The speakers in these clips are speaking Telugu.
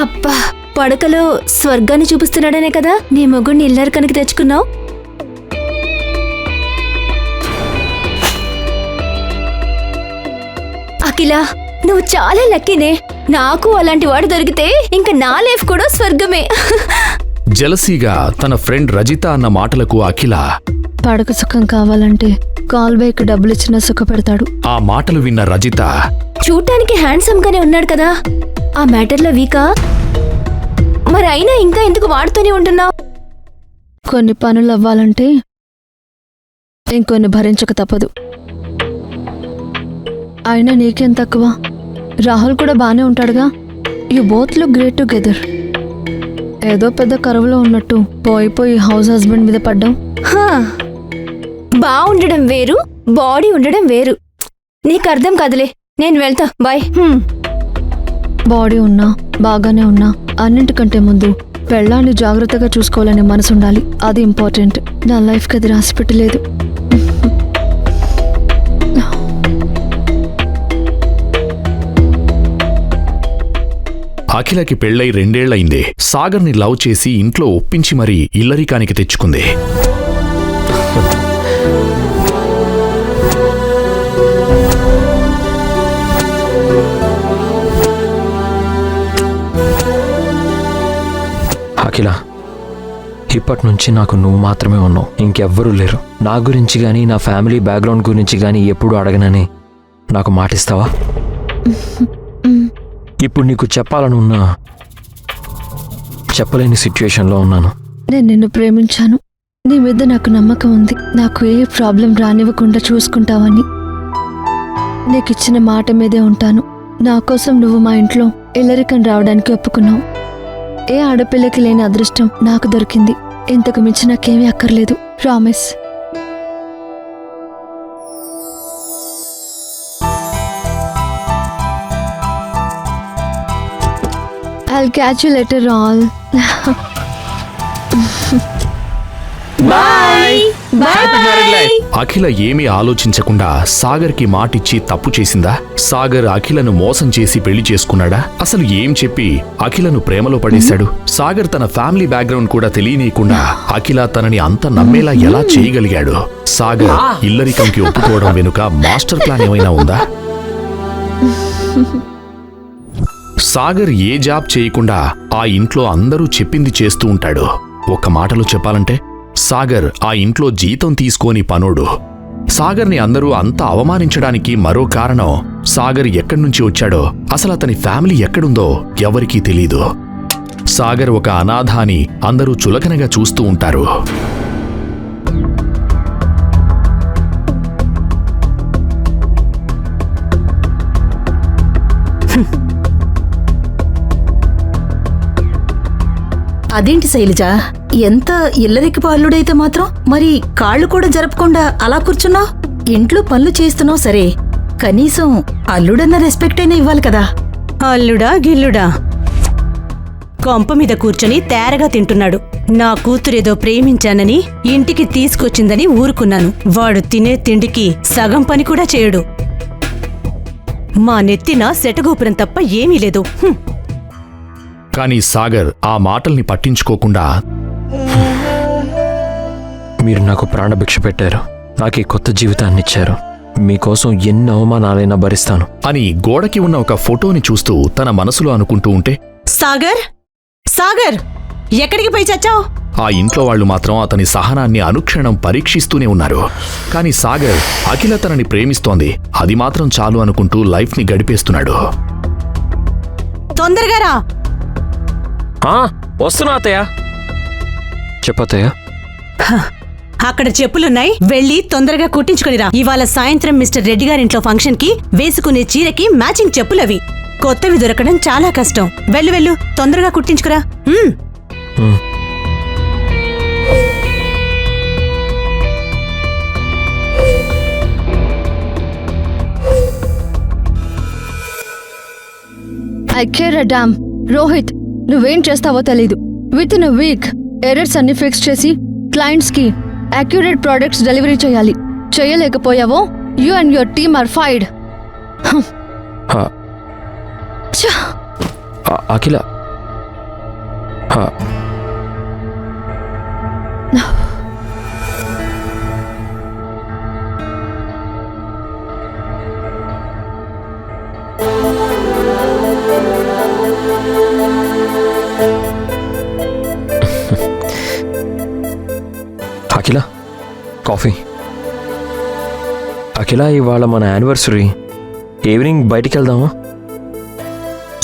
అబ్బా, పడకలో స్వర్గాన్ని చూపిస్తున్నాడనే కదా నీ మొగుడిని ఇల్లరికానికి తెచ్చుకున్నావు. అఖిల, నువ్వు చాలా లక్కీనే. నాకు అలాంటి వాడు దొరికితే ఇంకా నా లైఫ్ కూడా స్వర్గమే. జలసీగా తన ఫ్రెండ్ రజిత అన్న మాటలకు అఖిల, పడక సుఖం కావాలంటే కాల్బైకి డబ్బులిచ్చినా సుఖపెడతాడు. ఆ మాటలు విన్న రజిత, చూడటానికి హ్యాండ్సమ్ గానే ఉన్నాడు కదా, ఆ మ్యాటర్లో వీకా? మరి అయినా ఇంకా ఎందుకు వాడుతూనే ఉంటున్నావు? కొన్ని పనులు అవ్వాలంటే ఇంకొన్ని భరించక తప్పదు. అయినా నీకేం తక్కువ? రాహుల్ కూడా బానే ఉంటాడుగా. You both look great together. ఏదో పెద్ద కరువులో ఉన్నట్టు పోయి హౌస్ హస్బెండ్ మీద పడ్డాం. బాగుండడం వేరు, బాడీ ఉండడం వేరు. నీకు అర్థం కాదులే, నేను వెళ్తా, బాయ్. బాడీ ఉన్నా బాగానే ఉన్నా అన్నింటికంటే ముందు పెళ్ళాన్ని జాగ్రత్తగా చూసుకోవాలనే మనసు ఉండాలి. అది ఇంపార్టెంట్. నా లైఫ్కి అది రాసి పెట్టలేదు. అఖిలకి పెళ్ళై 2 ఏళ్లయింది. సాగర్ని లవ్ చేసి ఇంట్లో ఒప్పించి మరీ ఇల్లరికానికి తెచ్చుకుంది. అఖిల, ఇప్పటి నుంచి నాకు నువ్వు మాత్రమే ఉన్నావు, ఇంకెవ్వరూ లేరు. నా గురించి కానీ నా ఫ్యామిలీ బ్యాక్గ్రౌండ్ గురించి కానీ ఎప్పుడు అడగనని నాకు మాటిస్తావా? ఇప్పుడు నీకు చెప్పాలని ఉన్నా చెప్పలేని సిచ్యువేషన్లో ఉన్నాను. నేను నిన్ను ప్రేమించాను. నీ మీద నాకు నమ్మకం ఉంది. నాకు ఏ ప్రాబ్లం రానివ్వకుండా చూసుకుంటావని. నీకిచ్చిన మాట మీదే ఉంటాను. నా కోసం నువ్వు మా ఇంట్లో ఇల్లరికం రావడానికి ఒప్పుకున్నావు. ఏ ఆడపిల్లకి లేని అదృష్టం నాకు దొరికింది. ఇంతకు మించి నాకేమీ అక్కర్లేదు. Promise. I'll catch you later all. Bye bye. Akhila ఏమీ ఆలోచించకుండా సాగర్కి మాటిచ్చి తప్పు చేసిందా? సాగర్ అఖిలను మోసం చేసి పెళ్లి చేసుకున్నాడా? అసలు ఏం చెప్పి అఖిలను ప్రేమలో పడేశాడు? సాగర్ తన ఫ్యామిలీ బ్యాక్గ్రౌండ్ కూడా తెలియనీయకుండా అఖిల తనని అంత నమ్మేలా ఎలా చేయగలిగాడు? సాగర్ ఇల్లరికంకి ఒప్పుకోవడం వెనుక మాస్టర్ ప్లాన్ ఏమైనా ఉందా? సాగర్ ఏ జాబ్ చేయకుండా ఆ ఇంట్లో అందరూ చెప్పింది చేస్తూ ఉంటాడు. ఒక్క మాటలో చెప్పాలంటే సాగర్ ఆ ఇంట్లో జీతం తీసుకోని పనోడు. సాగర్ని అందరూ అంత అవమానించడానికి మరో కారణం, సాగర్ ఎక్కడ్నుంచి వచ్చాడో, అసలు అతని ఫ్యామిలీ ఎక్కడుందో ఎవరికీ తెలీదు. సాగర్ ఒక అనాథ అని అందరూ చులకనగా చూస్తూ ఉంటారు. అదేంటి శైలజ, ఎంత ఇల్లరికి పాలుడైతే మాత్రం మరి కాళ్ళు కూడా జరపకుండా అలా కూర్చున్నావు? ఇంట్లో పనులు చేస్తున్నావు సరే, కనీసం అల్లుడన్న రెస్పెక్ట్ అయినా ఇవ్వాలి కదా. అల్లుడా గిల్లుడా, కొంప మీద కూర్చొని తేరగా తింటున్నాడు. నా కూతురేదో ప్రేమించానని ఇంటికి తీసుకొచ్చిందని ఊరుకున్నాను. వాడు తినే తిండికి సగం పని కూడా చేయడు. మా నెత్తిన సెటగోపురం తప్ప ఏమీ లేదు. కానీ సాగర్ ఆ మాటల్ని పట్టించుకోకుండా, మీరు నాకు ప్రాణభిక్ష పెట్టారు, నాకు ఈ కొత్త జీవితాన్ని ఇచ్చారు, మీకోసం ఎన్ని అవమానాలైనా భరిస్తాను అని గోడకి ఉన్న ఒక ఫోటోని చూస్తూ తన మనసులో అనుకుంటూ ఉంటే, సాగర్ సాగర్ ఎక్కడికి పోయి చచ్చావు? ఆ ఇంట్లో వాళ్లు మాత్రం అతని సహనాన్ని అనుక్షణం పరీక్షిస్తూనే ఉన్నారు. కాని సాగర్ అఖిల తనని ప్రేమిస్తోంది, అది మాత్రం చాలు అనుకుంటూ లైఫ్ని గడిపేస్తున్నాడు. తొందరగా రా. వస్తున్నా అత్తయ్య. చెప్పత్తయ్య. అక్కడ చెప్పులున్నాయి, వెళ్ళి తొందరగా కుట్టించుకునిరా. ఇవాళ సాయంత్రం మిస్టర్ రెడ్డి గారింట్లో ఫంక్షన్ కి వేసుకునే చీరకి మ్యాచింగ్ చెప్పులవి. కొత్తవి దొరకడం చాలా కష్టం. వెళ్ళు వెళ్ళు, తొందరగా కుట్టించుకురా. I care a damn. Rohit, నువ్వేం చేస్తావో తెలీదు. Within a week errors అన్ని ఫిక్స్ చేసి క్లయింట్స్కి అక్యురేట్ ప్రోడక్ట్స్ డెలివరీ చేయాలి. చేయలేకపోయావో you and your team are fired. ఆ, అఖిల ఆ, అఖిల కాఫీ. అఖిల ఇవాళ మన యానివర్సరీ. ఈవినింగ్ బయటికి వెళ్దామా?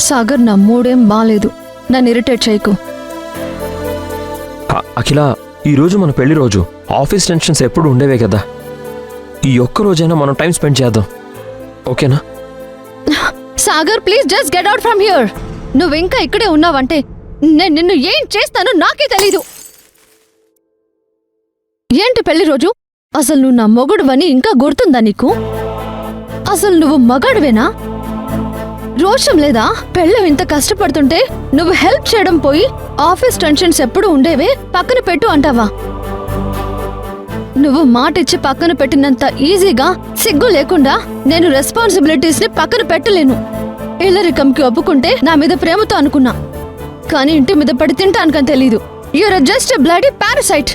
సాగర్, నా మూడేం బాలేదు, నన్ను ఇరిటేట్ చేయకు. అఖిల, ఈరోజు మన పెళ్లి రోజు. ఆఫీస్ టెన్షన్స్ ఎప్పుడు ఉండేవే కదా. ఈ ఒక్క రోజైనా మనం టైం స్పెండ్ చేద్దాం, ఓకేనా? Sagar, please just get out from here. నువ్వు ఇంకా ఇక్కడే ఉన్నావంటే నేను నిన్ను ఏం చేస్తానో నాకే తెలీదు. ఏంటి పెళ్లి రోజు? అసలు నువ్వు నా మొగుడువని ఇంకా గుర్తుందా నీకు? అసలు నువ్వు మగాడువేనా? రోషం లేదా? పెళ్ళం ఇంత కష్టపడుతుంటే నువ్వు హెల్ప్ చేయడం పోయి ఆఫీస్ టెన్షన్స్ ఎప్పుడు ఉండేవే పక్కన పెట్టు అంటావా? నువ్వు మాటిచ్చి పక్కన పెట్టినంత ఈజీగా సిగ్గు లేకుండా నేను రెస్పాన్సిబిలిటీస్ ని పక్కన పెట్టలేను. ఇల్లరికంకి ఒప్పుకుంటే నా మీద ప్రేమతో అనుకున్నా, కానీ ఇంటి మీద పడి తింటానుకని తెలీదు. You're just a bloody parasite.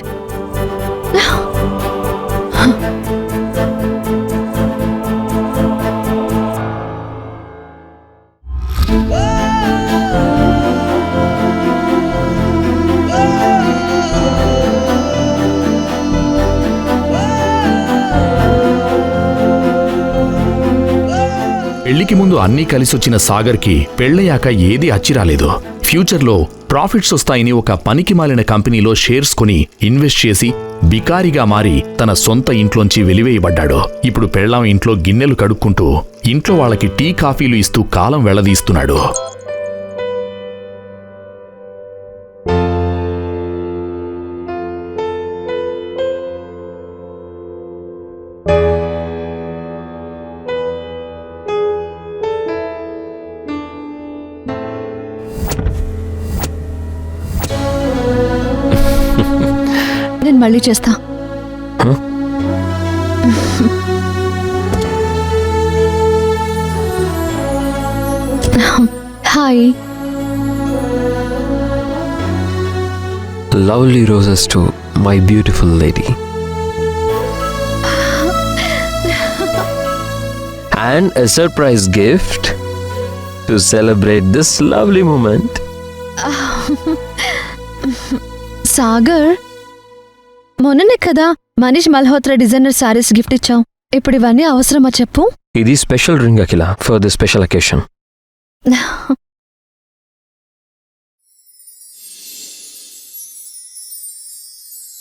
పెళ్లికి ముందు అన్నీ కలిసొచ్చిన సాగర్కి పెళ్లయ్యాక ఏదీ అచ్చిరాలేదు. ఫ్యూచర్లో ప్రాఫిట్స్ వస్తాయని ఒక పనికిమాలిన కంపెనీలో షేర్స్ కొని ఇన్వెస్ట్ చేసి బికారిగా మారి తన సొంత ఇంట్లోంచి వెలివేయబడ్డాడు. ఇప్పుడు పెళ్లాం ఇంట్లో గిన్నెలు కడుక్కుంటూ ఇంట్లో వాళ్ళకి టీ కాఫీలు ఇస్తూ కాలం వెళ్లదీస్తున్నాడు. నేను మళ్ళీ చేస్తా. Hi. Lovely roses to my beautiful lady. And a surprise gift to celebrate this lovely moment. Sagar, మొన్ననే కదా మనీష్ మల్హోత్రా డిజైనర్ సారీస్ గిఫ్ట్ ఇచ్చావు. ఇప్పుడు ఇవన్నీ అవసరమా చెప్పు? ఇది special ring Akhila, for the special occasion.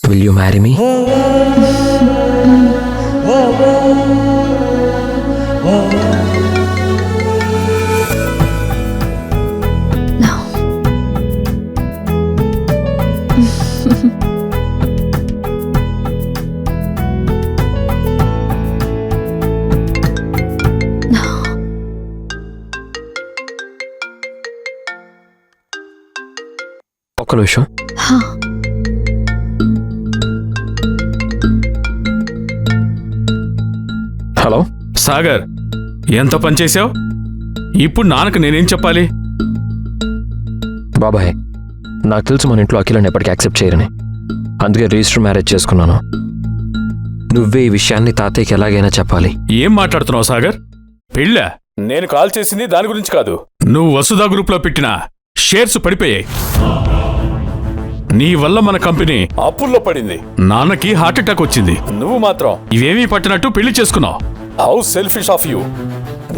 Will you marry me? ఒక్క నిమిషం. హలో సాగర్, ఎంత పనిచేశావు? ఇప్పుడు నాన్నకు నేనేం చెప్పాలి? బాబాయ్, నాకు తెలుసు మన ఇంట్లో అఖిలని ఎప్పటికీ యాక్సెప్ట్ చేయరని. అందుకే రిజిస్టర్ మ్యారేజ్ చేసుకున్నాను. నువ్వే ఈ విషయాన్ని తాతయ్యకి ఎలాగైనా చెప్పాలి. ఏం మాట్లాడుతున్నావు సాగర్? పెళ్ళా? నేను కాల్ చేసింది దాని గురించి కాదు. నువ్వు వసుధా గ్రూప్లో పెట్టిన షేర్స్ పడిపోయాయి. నీ వల్ల మన కంపెనీ అప్పుల్లో పడింది. నాన్నకి హార్ట్ అటాక్ వచ్చింది. నువ్వు మాత్రం ఇవేమీ పట్టినట్టు పెళ్లి చేసుకున్నావు. How selfish of you.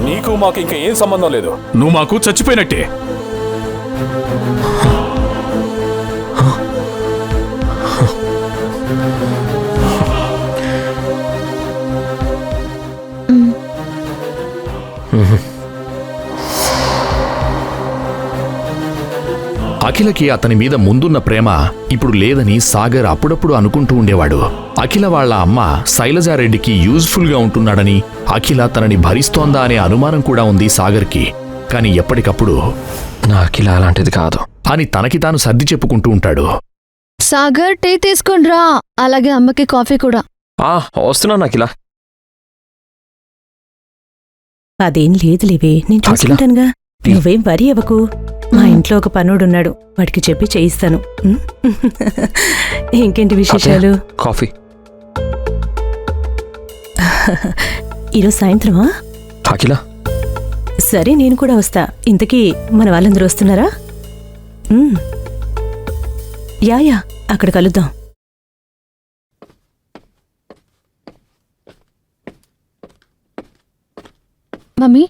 నీకు మాకు ఇంకా ఏం సంబంధం లేదు. నువ్వు మాకు చచ్చిపోయినట్టే. అఖిలకి అతని మీద ముందున్న ప్రేమ ఇప్పుడు లేదని సాగర్ అప్పుడప్పుడు అనుకుంటూ ఉండేవాడు. అఖిల వాళ్ల అమ్మ శైలజారెడ్డికి యూజ్ఫుల్గా ఉంటున్నాడని, అఖిల తనని భరిస్తోందా అనే అనుమానం కూడా ఉంది సాగర్కి. కాని ఎప్పటికప్పుడు నా అఖిల అలాంటిది కాదు అని తనకి తాను సర్ది చెప్పుకుంటూ ఉంటాడు. సాగర్, టీ తీసుకుని రా. అలాగే అమ్మకి కాఫీ కూడా. వస్తున్నాను అఖిల. అదేం లేదులేవే, నేను చూసుకుంటానుగా. నువ్వేం వరి అవ్వకు. మా ఇంట్లో ఒక పనుడున్నాడు, వాడికి చెప్పి చేయిస్తాను. ఉం? ఇంకేంటి విశేషాలు? కాఫీ. ఈరోజు సాయంత్రమా? అఖిల, సరే నేను కూడా వస్తా. ఇంతకీ మన వాళ్ళందరూ వస్తున్నారా? యా అక్కడ కలుద్దాం. మమ్మీ,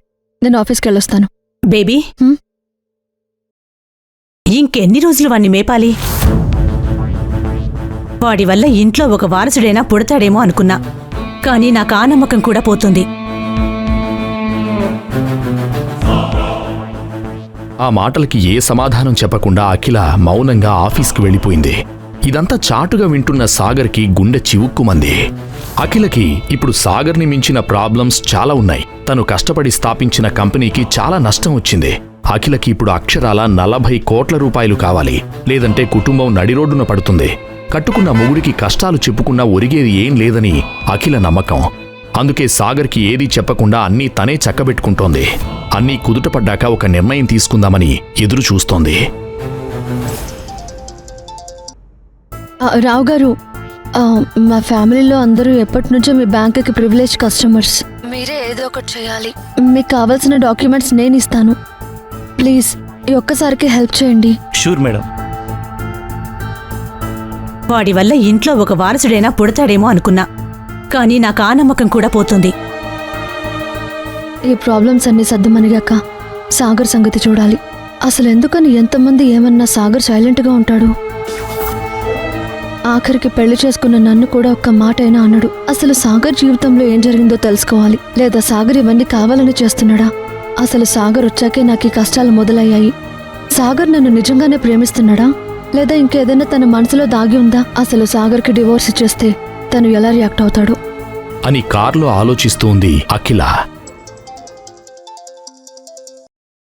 నేను ఆఫీస్కి వెళ్ళొస్తాను. బేబీ, హ్మ్? ఇంకెన్ని రోజులు వాణ్ణి మేపాలి? వాడి వల్ల ఇంట్లో ఒక వారసుడైనా పుడతాడేమో అనుకున్నా, కానీ నాకు ఆ నమ్మకం కూడా పోతుంది. ఆ మాటలకి ఏ సమాధానం చెప్పకుండా అఖిల మౌనంగా ఆఫీస్కి వెళ్ళిపోయింది. ఇదంతా చాటుగా వింటున్న సాగర్కి గుండె చివుక్కుమంది. అఖిలకి ఇప్పుడు సాగర్ని మించిన ప్రాబ్లమ్స్ చాలా ఉన్నాయి. తను కష్టపడి స్థాపించిన కంపెనీకి చాలా నష్టం వచ్చింది. అఖిలకి ఇప్పుడు అక్షరాల 40 కోట్ల రూపాయలు కావాలి, లేదంటే కుటుంబం నడిరోడ్డున పడుతుంది. కట్టుకున్న మొగుడికి కష్టాలు చెప్పుకున్నా ఒరిగేది ఏం లేదని అఖిల నమ్మకం. అందుకే సాగర్కి ఏదీ చెప్పకుండా అన్నీ తనే చక్కబెట్టుకుంటోంది. అన్నీ కుదుటపడ్డాక ఒక నిర్ణయం తీసుకుందామని ఎదురు చూస్తోంది. రావు గారు, మా ఫ్యామిలీలో అందరూ ఎప్పటి నుంచో మీ బ్యాంకుకి ప్రివిలేజ్ కస్టమర్స్. మీరే ఏదో ఒకటి చేయాలి. మీకు కావాల్సిన డాక్యుమెంట్స్ నేను ఇస్తాను. ప్లీజ్ ఈ ఒక్కసారికి హెల్ప్ చేయండి. Sure madam. వాడి వల్ల ఇంట్లో ఒక వారసుడైనా పుడతాడేమో అనుకున్నా, కానీ నాకు ఆ నమ్మకం కూడా పోతుంది. ఈ ప్రాబ్లమ్స్ అన్ని సర్దుమనిగాక సాగర్ సంగతి చూడాలి. అసలు ఎందుకని ఎంతమంది ఏమన్నా సాగర్ సైలెంట్గా ఉంటాడు? ఆఖరికి పెళ్లి చేసుకున్న నన్ను కూడా ఒక్క మాట అయినా అన్నాడు. అసలు సాగర్ జీవితంలో ఏం జరిగిందో తెలుసుకోవాలి. లేదా సాగర్ ఇవన్నీ కావాలని చేస్తున్నాడా? అసలు సాగర్ వచ్చాకే నాకు ఈ కష్టాలు మొదలయ్యాయి. సాగర్ నన్ను నిజంగానే ప్రేమిస్తున్నాడా, లేదా ఇంకేదైనా తన మనసులో దాగి ఉందా? అసలు సాగర్కి డివోర్స్ ఇచ్చేస్తే తను ఎలా రియాక్ట్ అవుతాడు అని కార్లో ఆలోచిస్తూ ఉంది అఖిల.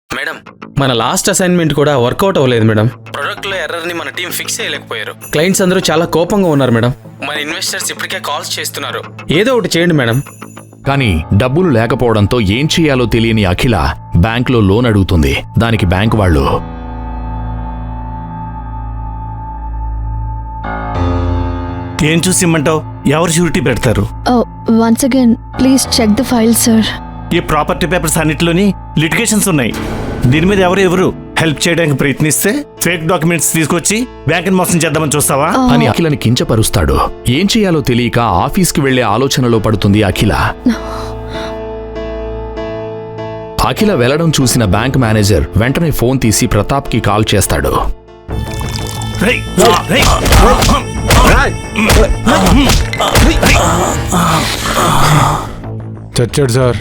మేడం, మన లాస్ట్ అసైన్మెంట్ కూడా వర్కౌట్ అవ్వలేదు మేడం. ప్రొడక్ట్లో ఎర్రర్ని మన టీం ఫిక్స్ చేయలేకపోయారు. క్లయింట్స్ అందరూ చాలా కోపంగా ఉన్నారు మేడం. మన ఇన్వెస్టర్స్ ఇప్పటికే కాల్స్ చేస్తున్నారు. ఏదో ఒకటి చేయండి మేడం. కానీ డబ్బులు లేకపోవడంతో ఏం చేయాలో తెలియని అఖిల బ్యాంక్లో లోన్ అడుగుతుంది. దానికి బ్యాంకు వాళ్ళు, ఏం చూసి ఇమ్మంటావు? ఎవరు షూరిటీ పెడతారు? Once again please check the file sir. ఈ ప్రాపర్టీ పేపర్స్ అన్నిటిలోని లిటిగేషన్స్ ఉన్నాయి. దీని మీద ఎవరు హెల్ప్ చేయడానికి ప్రయత్నిస్తే ఫేక్ డాక్యుమెంట్స్ తీసుకొచ్చి బ్యాంక్ మోసం చేద్దామని చూస్తావా అని అఖిలని కించపరుస్తాడు. ఏం చేయాలో తెలియక ఆఫీస్కి వెళ్లే ఆలోచనలో పడుతుంది అఖిల. అఖిల వెళ్లడం చూసిన బ్యాంక్ మేనేజర్ వెంటనే ఫోన్ తీసి ప్రతాప్కి కాల్ చేస్తాడు. చచ్చాడు సార్.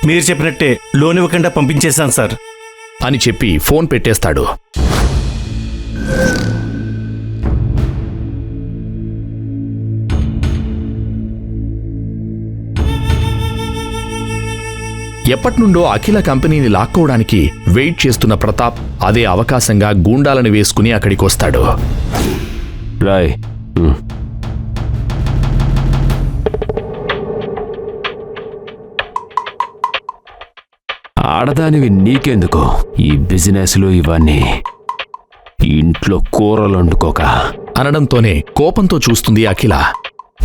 మీరు చెప్పినట్టే లోన్ ఇవ్వకుండా పంపించేశాను సార్ అని చెప్పి ఫోన్ పెట్టేస్తాడు. ఎప్పటినుండో అఖిల కంపెనీని లాక్కోవడానికి వెయిట్ చేస్తున్న ప్రతాప్ అదే అవకాశంగా గూండాలను వేసుకుని అక్కడికొస్తాడు. రాయ్, ఆడదానివి నీకెందుకు ఈ బిజినెస్లు ఇవన్నీ? ఇంట్లో కూరలు వండుకోక అనడంతోనే కోపంతో చూస్తుంది అఖిల.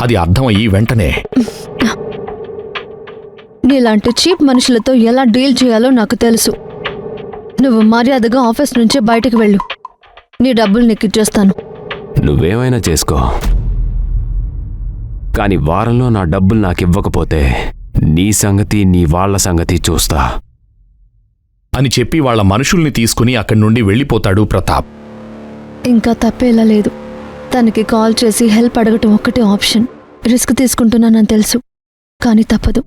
అది అర్థమయ్యి వెంటనే, నీలాంటి చీప్ మనుషులతో ఎలా డీల్ చేయాలో నాకు తెలుసు. నువ్వు మర్యాదగా ఆఫీస్ నుంచి బయటకు వెళ్ళు. నీ డబ్బులు నీకు ఇచ్చేస్తాను. నువ్వేమైనా చేసుకో, కానీ వారంలో నా డబ్బులు నాకివ్వకపోతే నీ సంగతి నీ వాళ్ల సంగతి చూస్తా అని చెప్పి వాళ్ల మనుషుల్ని తీసుకుని అక్కడి నుండి వెళ్ళిపోతాడు ప్రతాప్. ఇంకా తప్పేలా లేదు. తనకి కాల్ చేసి హెల్ప్ అడగటం ఒక్కటే ఆప్షన్. రిస్క్ తీసుకుంటున్నానని తెలుసు, కానీ తప్పదు.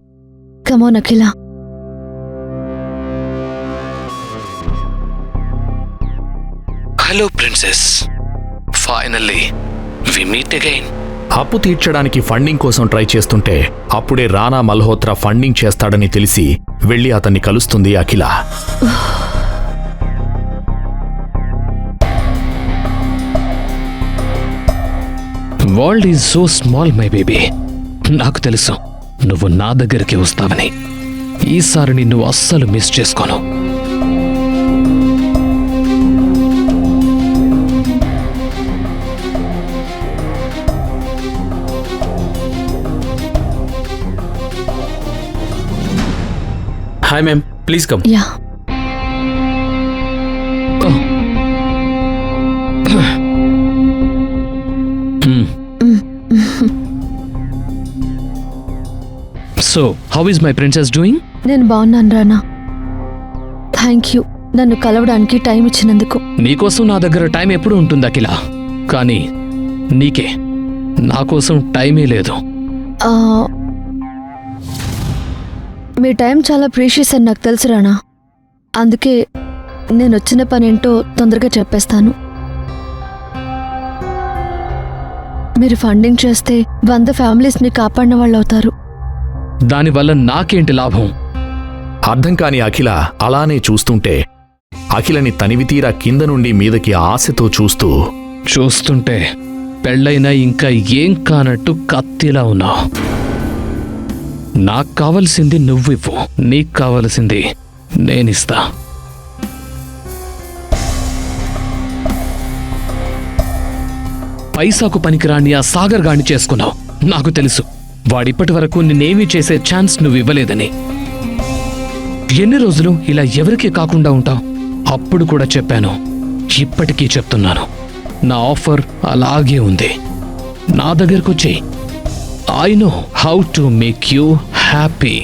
Come on Akhila. Hello princess, finally we meet again. అప్పు తీర్చడానికి ఫండింగ్ కోసం ట్రై చేస్తుంటే అప్పుడే రానా మల్హోత్రా ఫండింగ్ చేస్తాడని తెలిసి వెళ్లి అతన్ని కలుస్తుంది Akhila. World is so small my baby. నాకు తెలుసు నువ్వు నా దగ్గరికి వస్తావని. ఈసారి నిన్ను అస్సలు మిస్ చేసుకోను. Hi ma'am, please come. Yeah. So how is my princess doing? నేను బాగున్నాను రానా. థ్యాంక్ యూ నన్ను కలవడానికి టైం ఇచ్చినందుకు. నీకోసం నా దగ్గర టైం ఎప్పుడు ఉంటుంది అఖిల, కానీ నీకే నా కోసం టైమే లేదు. ఆ, మీ టైం చాలా ప్రీషియస్ అని నాకు తెలుసు రానా. అందుకే నేను వచ్చిన పనేంటో తొందరగా చెప్పేస్తాను. మీరు ఫండింగ్ చేస్తే 100 ఫ్యామిలీస్ని కాపాడిన వాళ్ళు అవుతారు. దానివల్ల నాకేంటి లాభం? అర్థం కాని అఖిల అలానే చూస్తుంటే అఖిలని తనివితీరా కింద నుండి మీదకి ఆశతో చూస్తుంటే పెళ్ళైనా ఇంకా ఏం కానట్టు కత్తిలా ఉన్నావు. నాకు కావలసింది నువ్వివ్వు, నీకు కావలసింది నేనిస్తా. పైసాకు పనికిరాని ఆ సాగర్ గాడిని చేసుకున్నావు. నాకు తెలుసు వాడిప్పటి వరకు నిన్నేమీ చేసే ఛాన్స్ నువ్వు ఇవ్వలేదని. ఎన్ని రోజులు ఇలా ఎవరికీ కాకుండా ఉంటావు? అప్పుడు కూడా చెప్పాను, ఇప్పటికీ చెప్తున్నాను, నా ఆఫర్ అలాగే ఉంది. నా దగ్గరకు వచ్చి I know how to make you happy.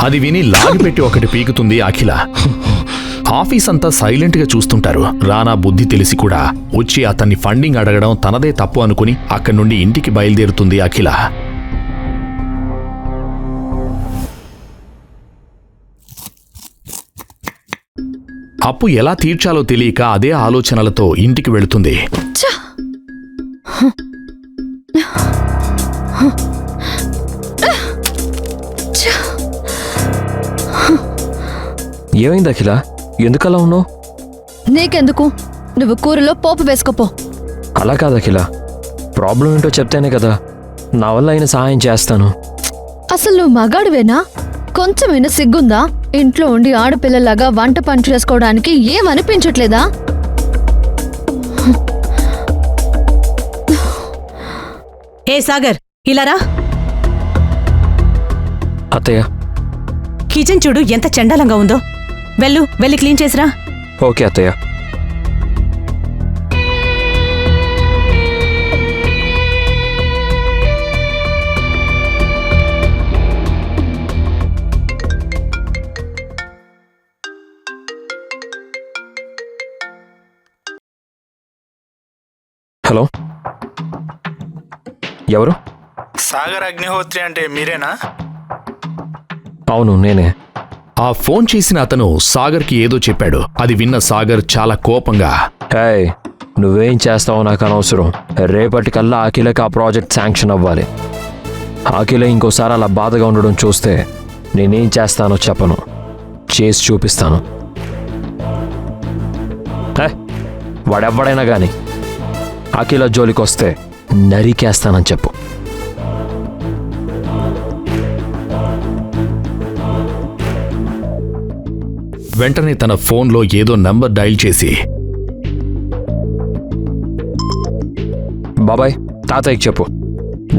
అది విని లాగిపెట్టి ఒకటి పీకుతుంది అఖిల. ఆఫీస్ అంతా సైలెంట్ గా చూస్తుంటారు. రానా బుద్ధి తెలిసి కూడా వచ్చి అతన్ని ఫండింగ్ అడగడం తనదే తప్పు అనుకుని అక్కడి నుండి ఇంటికి బయలుదేరుతుంది అఖిల. అప్పు ఎలా తీర్చాలో తెలియక అదే ఆలోచనలతో ఇంటికి వెళుతుంది. ఏమైంది అఖిల, ఎందుకలా ఉన్నావు? నీకెందుకు, నువ్వు కూరలో పోపు వేసుకోపో. అలా కాదు అఖిల, ప్రాబ్లం ఏంటో చెప్తేనే కదా నా వల్ల అయిన సహాయం చేస్తాను. అసలు నువ్వు మగాడివేనా? కొంచెమైనా సిగ్గుందా? ఇంట్లో ఉండి ఆడపిల్లలాగా వంట పని చేసుకోవడానికి ఏమనిపించట్లేదా? ఏ సాగర్, ఇలారా. అత్తయ్య, కిచెన్ చూడు ఎంత చండాలంగా ఉందో. వెళ్ళి క్లీన్ చేసిరా. ఓకే అత్తయ్య. హలో, ఎవరు? సాగర్ అగ్నిహోత్రి అంటే మీరేనా? అవును, నేనే. ఆ ఫోన్ చేసిన అతను సాగర్కి ఏదో చెప్పాడు. అది విన్న సాగర్ చాలా కోపంగా, హేయ్, నువ్వేం చేస్తావో నాకు అనవసరం. రేపటికల్లా అఖిలకి ఆ ప్రాజెక్ట్ శాంక్షన్ అవ్వాలి. అఖిల ఇంకోసారి అలా బాధగా ఉండడం చూస్తే నేనేం చేస్తానో చెప్పను, చేసి చూపిస్తాను. వాడెవ్వడైనా కానీ అఖిల జోలికొస్తే నరికేస్తానని చెప్పు. వెంటనే తన ఫోన్లో ఏదో నంబర్ డైల్ చేసి, బాబాయ్, తాతయ్యకి చెప్పు,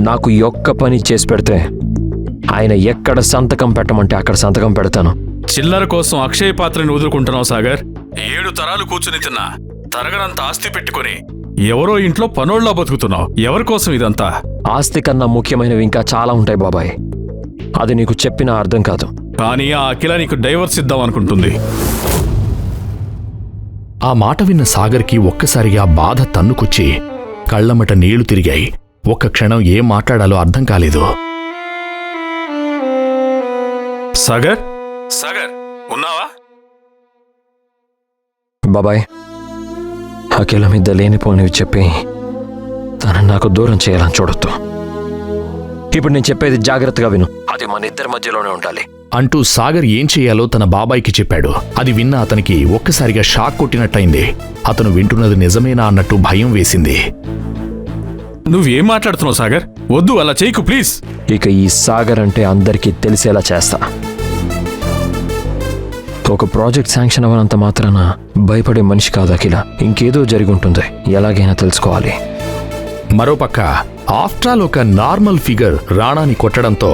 నాకు ఒక్క పని చేసి పెడితే ఆయన ఎక్కడ సంతకం పెట్టమంటే అక్కడ సంతకం పెడతాను. చిల్లర కోసం అక్షయ పాత్రని వదులుకుంటున్నావు సాగర్. 7 తరాలు కూర్చుని తిన్నా తరగనంత ఆస్తి పెట్టుకుని ఎవరో ఇంట్లో పనోళ్ళ బతుకుతున్నావు. ఎవరి కోసం ఇదంతా? ఆస్తి కన్నా ముఖ్యమైనవి ఇంకా చాలా ఉంటాయి బాబాయ్, అది నీకు చెప్పినా అర్థం కాదు. కానీ ఆ అఖిల నీకు డైవర్స్ ఇద్దాం అనుకుంటుంది. ఆ మాట విన్న సాగర్కి ఒక్కసారిగా బాధ తన్నుకొచ్చి కళ్లమట నీళ్లు తిరిగాయి. ఒక్క క్షణం ఏం మాట్లాడాలో అర్థం కాలేదు. సాగర్, సాగర్ ఉన్నావా? బాబాయ్, అఖిల మీద లేనిపోనివి చెప్పి తనని నాకు దూరం చేయాలని చూడొద్దు. ఇప్పుడు నేను చెప్పేది జాగ్రత్తగా విను. అది మన ఇద్దరి మధ్యలోనే ఉండాలి అంటూ సాగర్ ఏం చేయాలో తన బాబాయికి చెప్పాడు. అది విన్న అతనికి ఒక్కసారిగా షాక్ కొట్టినట్టయింది. అతను వింటున్నది నిజమేనా అన్నట్టు భయం వేసింది. నువ్వేం మాట్లాడుతున్నావు సాగర్? వద్దు, అలా చేయకు ప్లీజ్. ఇక ఈ సాగర్ అంటే అందరికీ తెలిసేలా చేస్తా. ఒక ప్రాజెక్ట్ శాంక్షన్ అవ్వనంత మాత్రాన భయపడే మనిషి కాదు అఖిల. ఇంకేదో జరిగి ఉంటుంది, ఎలాగైనా తెలుసుకోవాలి. మరోపక్క ఆఫ్టర్ ఒక నార్మల్ ఫిగర్ రాణాని కొట్టడంతో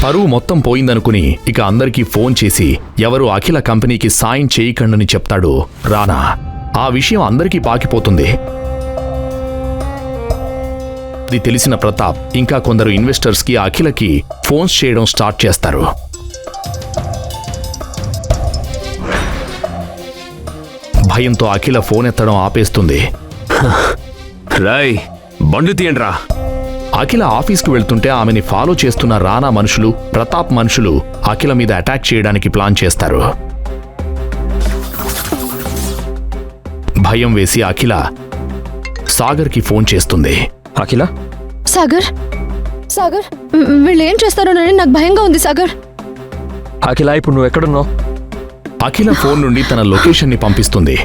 పరువు మొత్తం పోయిందనుకుని ఇక అందరికీ ఫోన్ చేసి ఎవరు అఖిల కంపెనీకి సాయం చేయకండని చెప్తాడు రాణా. ఆ విషయం అందరికీ పాకిపోతుంది. అది తెలిసిన ప్రతాప్ ఇంకా కొందరు ఇన్వెస్టర్స్కి అఖిలకి ఫోన్స్ చేయడం స్టార్ట్ చేస్తారు. భయంతో అఖిల ఫోన్ ఎత్తడం ఆపేస్తుంది. రాయ్ బండ్లు తీయండిరా. అఖిల ఆఫీస్కి వెళ్తుంటే ఆమెని ఫాలో చేస్తున్న రానా మనుషులు, ప్రతాప్ మనుషులు అఖిల మీద అటాక్ చేయడానికి ప్లాన్ చేస్తారు. భయం వేసి అఖిల సాగర్కి ఫోన్ చేస్తుంది. అఖిల, సాగర్ సాగర్ వీళ్ళు ఏం చేస్తారోనని నాకు భయంగా ఉంది సాగర్. అఖిల ఇప్పుడు నువ్వు ఎక్కడున్నావు? అఖిల ఫోన్ నుండి తన లొకేషన్ని పంపిస్తుంది.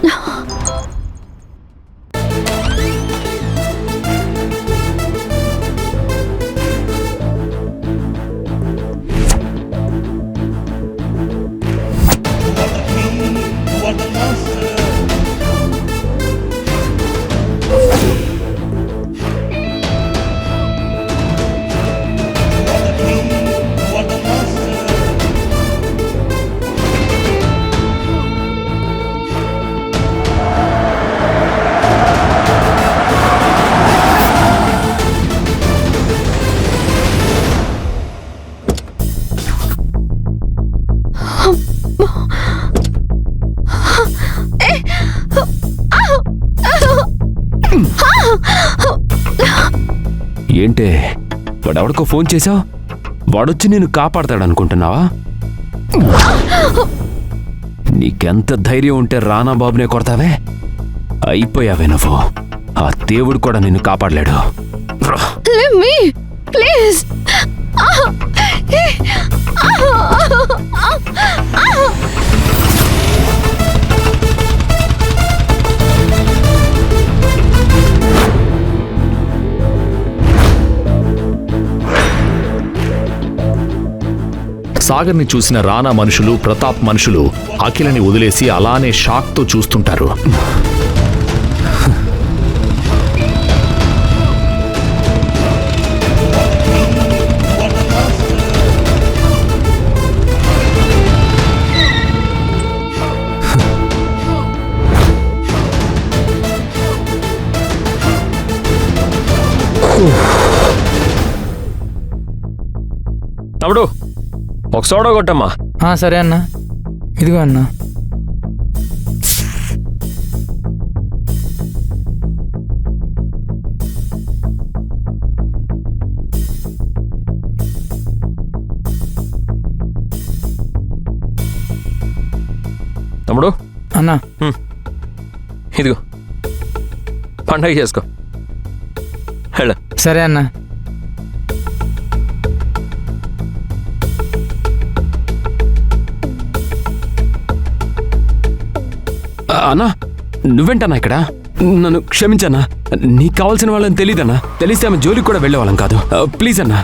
ఏంటే వాడెవడికో ఫోన్ చేశావు? వాడొచ్చి నేను కాపాడతాడనుకుంటున్నావా? నీకెంత ధైర్యం ఉంటే రానా బాబునే కొడతావే? అయిపోయావే నువ్వు. ఆ దేవుడు కూడా నిన్ను కాపాడలేడు. Leave me, please. సాగర్ని చూసిన రానా మనుషులు, ప్రతాప్ మనుషులు అఖిలని వదిలేసి అలానే షాక్తో చూస్తుంటారు. తమ్ముడు, ఒక సోడా కొట్టమ్మా. సరే అన్నా, ఇదిగో అన్నా. తమ్ముడు అన్నా, ఇదిగో పండగ చేసుకో. హలో. సరే అన్నా. అన్నా నువ్వేంటన్నా ఇక్కడ? నన్ను క్షమించన్నా. నీకు కావాల్సిన వాళ్ళని తెలీదన్నా. తెలిస్తే ఆమె జోలికి కూడా వెళ్ళేవాళ్ళం కాదు. ప్లీజ్ అన్నా,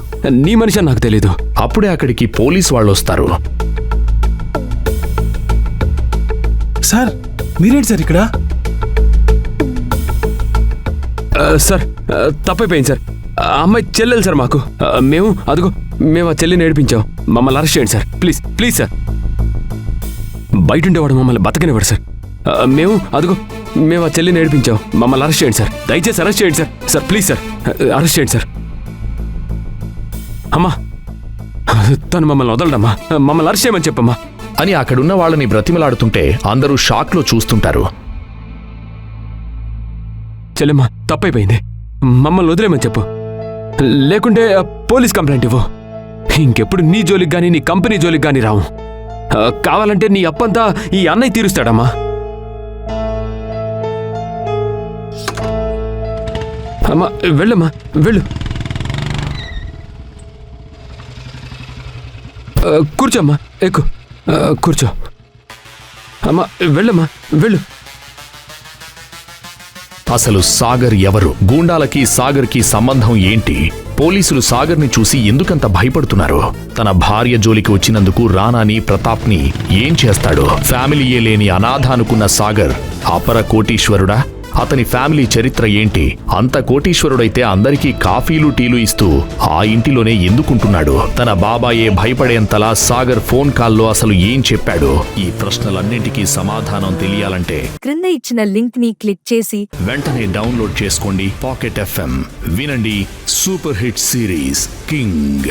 నీ మనిషి నాకు తెలీదు. అప్పుడే అక్కడికి పోలీస్ వాళ్ళు వస్తారు. సార్ మీరేంటి సార్ ఇక్కడ? సార్ తప్పైపోయింది సార్. ఆ అమ్మాయి చెల్లెలు సార్ మాకు. మేము ఆ చెల్లిని ఏడిపించాం. మమ్మల్ని అరెస్ట్ చేయండి సార్. Please please sir. బయట ఉండేవాడు మమ్మల్ని బతకనివాడు సార్. మేము ఆ చెల్లిని ఏడిపించాం. మమ్మల్ని అరెస్ట్ చేయండి సార్. దయచేసి అరెస్ట్ చేయండి sir. Sir please sir, arrest చేయండి సార్. అమ్మా, తను మమ్మల్ని వదలడమ్మా. మమ్మల్ని అరెస్ట్ చేయమని చెప్పమ్మా అని అక్కడున్న వాళ్ళని బ్రతిమలాడుతుంటే అందరూ షాక్లో చూస్తుంటారు. చెల్లెమ్మా తప్పైపోయింది, మమ్మల్ని వదిలేమని చెప్పు. లేకుంటే పోలీస్ కంప్లైంట్ ఇవ్వు. ఇంకెప్పుడు నీ జోలికి గాని నీ కంపెనీ జోలికి గాని రావు. కావాలంటే నీ అప్పంతా ఈ అన్నయ్య తీరుస్తాడమ్మా. అమ్మా వెళ్ళమ్మా, వెళ్ళు. కూర్చోమ్మా, ఎక్కు. కూర్చో. అమ్మా వెళ్ళమ్మా, వెళ్ళు. అసలు సాగర్ ఎవరు? గూండాలకి సాగర్కి సంబంధం ఏంటి? పోలీసులు సాగర్ని చూసి ఎందుకంత భయపడుతున్నారు? తన భార్య జోలికి వచ్చినందుకు రానాని, ప్రతాప్ని ఏం చేస్తాడు? ఫ్యామిలీయే లేని అనాథ అనుకున్న సాగర్ అపర కోటీశ్వరుడా? అతని ఫ్యామిలీ చరిత్ర ఏంటి? అంత కోటీశ్వరుడైతే అందరికీ కాఫీలు టీలు ఇస్తూ ఆ ఇంటిలోనే ఎందుకుంటున్నాడు? తన బాబాయే భయపడేంతలా సాగర్ ఫోన్ కాల్లో అసలు ఏం చెప్పాడు? ఈ ప్రశ్నలన్నింటికీ సమాధానం తెలియాలంటే క్రింద ఇచ్చిన లింక్ ని క్లిక్ చేసి వెంటనే డౌన్లోడ్ చేసుకోండి పాకెట్ FM. వినండి సూపర్ హిట్ సిరీస్ కింగ్.